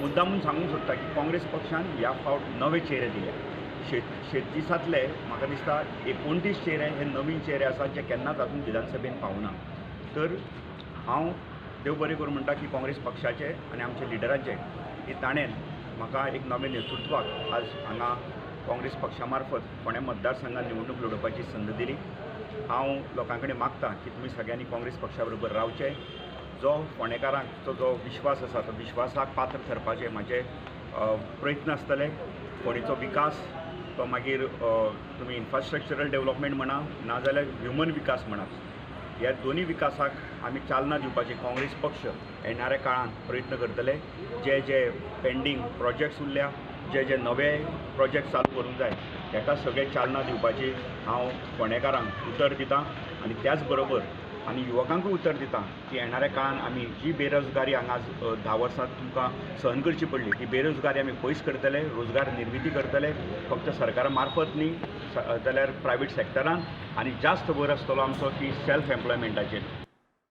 मुद्दामून सांगूंक सोदता की काँग्रेस पक्षान ह्या फावट नवे चेहरे दिले. शेतीसांतले म्हाका दिसता 29 चेहरे हे नवीन चेहरे आसात जे केन्नाच आजून विधानसभेन पावूना. तर हांव देव बरें करूं म्हणटा की काँग्रेस पक्षाचे आनी आमच्या लिडराचे की ताणें म्हाका एक नवे नेतृत्वाक आज हांगा काँग्रेस पक्षा मार्फत फोंड्या मतदारसंघात निवडणूक लडोवपाची संद दिली. हांव लोकां कडेन मागता की तुमी सगळ्यांनी काँग्रेस पक्षा बरोबर रावचें. जो फोंडेकारांचो जो विश्वास आसा तो विश्वासाक पात्र ठरपाचे म्हाजे प्रयत्न आसतले. फोंडेचो विकास तो मागीर तुमी इन्फ्रास्ट्रक्चरल डेव्हलपमेंट म्हणा नाजाल्यार ह्युमन विकास म्हणात, ह्या दोनी विकासाक आमी चालना दिवपाची काँग्रेस पक्ष येणाऱ्या काळात प्रयत्न करतले. जे जे पेंडींग प्रोजेक्ट्स उरल्या, जे जे नवे प्रोजेक्ट चालू करूंक जाय ताका सगळे चालना दिवपाची हांव फोंडेकारांक उतर दितां. आनी त्याच बरोबर आनी युवकांकूय उतर दितां की येणाऱ्या काळात आमी जी बेरोजगारी हांगा 10 वर्सांत तुमकां सहन करची पडली ती बेरोजगारी आमी पयस करतले, रोजगार निर्मिती करतले. फक्त सरकारा मार्फत न्ही जाल्यार प्रायवेट सॅक्टरान. आनी जास्त भर आसतलो आमचो की सेल्फ एम्प्लॉयमेंटाचेर.